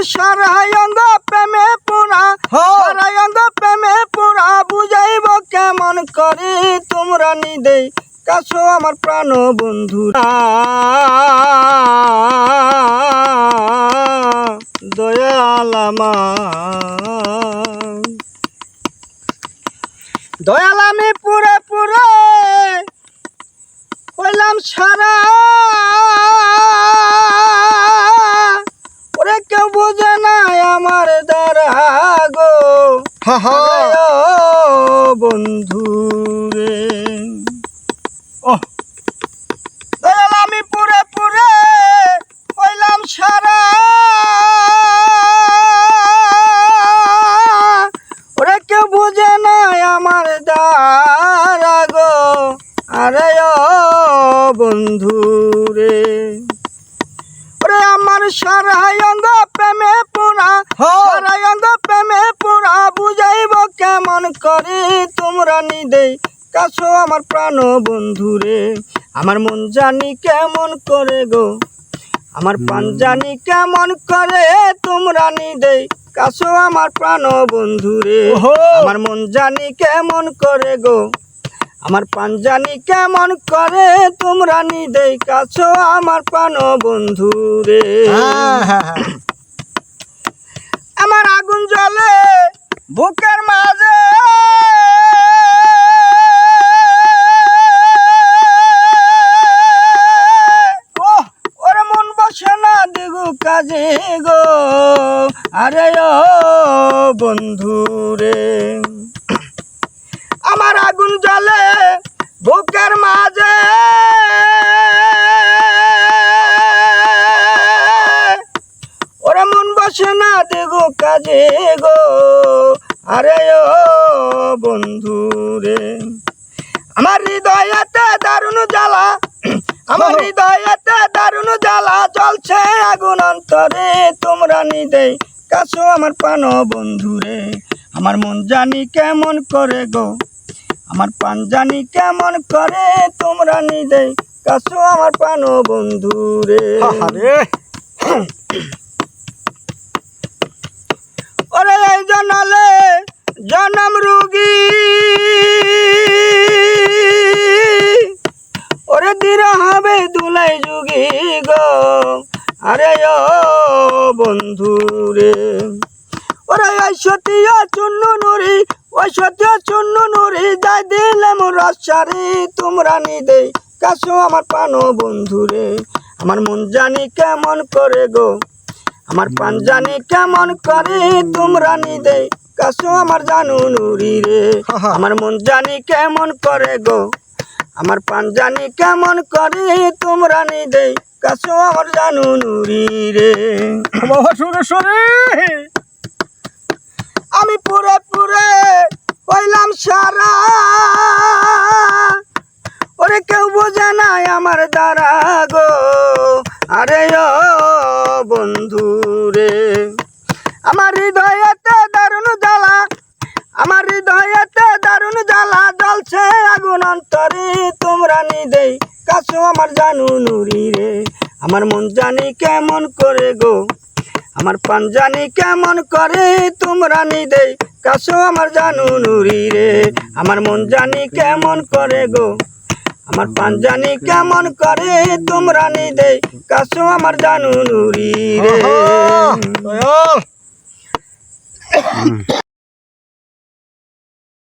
সারাই অঙ্গ প্রেমে পুরা সারাই অঙ্গ প্রেমে পুরা বুঝাইব কেমন করে তোমরা নিদেই কাছো আমার প্রাণ বন্ধুরা দয়াল আমার দয়াল আমি পুরে পুরে হইলাম সারা ওরে কেউ বোঝে না আমার দ্বারা গো বন্ধু রে দয়াল আমি পুরে পুরে হইলাম সারা ওরে কেউ বোঝে না আমার দ্বারা গো আরে বন্ধু রে ওরে আমার সারাই অঙ্গ প্রেমে পুরা সারাই অঙ্গ প্রেমে পুরা বুঝাইব কেমন করে তোমরা নিদেই কাছো আমার প্রাণ বন্ধু রে আমার মন জানি কেমন করে গো আমার প্রাণ জানি কেমন করে তোমরা নিদেই কাছো আমার প্রাণ বন্ধু রে আমার মন জানি কেমন করে গো আমার প্রাণ জানি কেমন করে তোমরা নিদেই কাছো আমার প্রাণ বন্ধু রে আমার আগুন জ্বলে বুকের মাঝে ওরে মন বসে না দিগু কাজে গো আরে বন্ধু রে আমার আগুন জ্বলে বুকের মাঝে ওরে মন বসে না দেখো কাজে গো আরে বন্ধু রে আমার হৃদয়েতে দারুণ জ্বালা আমার হৃদয়েতে দারুণ জ্বালা জ্বলছে আগুন অন্তরে তোমরা নিদেই কাছো আমার প্রাণ বন্ধু রে আমার মন জানি কেমন করে গো আমার প্রাণ জানি কেমন করে তোমরা নিদেই কাছো আমার প্রাণ বন্ধু রে ওরে এই জনালে জনম রুগী ওরে দির হবে দুলাই যুগী গো আরে বন্ধু রে ওরে ওই সতীয় চূন্য নুরি ওই সতীয় চূন্য নুরি যাই দিলাম রসারি তোমরা নিদেই কাছো আমার প্রাণ বন্ধু রে আমার মন জানি কেমন করে গো আমার প্রাণ জানি কেমন করে তোমরা নিদেই কাছো আমার জানু নুরি রে আমার মন জানি কেমন করে গো আমার প্রাণ জানি কেমন করে তোমরা নিদেই কাছো আমার জানু নুরি রে আমি পুরে পুরে হইলাম সারা ওরে কেউ বোঝে না আমার দ্বারা গো আরে বন্ধু রে আমার হৃদয়েতে দারুণ জ্বালা আমার হৃদয়েতে দারুণ জ্বালা জ্বলছে আগুন অন্তরে তোমরা নিদেই কাছো আমার জানু নুরি রে আমার মন জানি কেমন করে গো আমার প্রাণ জানি কেমন করে তোমরা নিদেই কাছো আমার জানু নুরি রে আমার মন জানি কেমন করে গো আমার প্রাণ জানি কেমন করে তোমরা নিদেই কাছো আমার জানু নুরি রে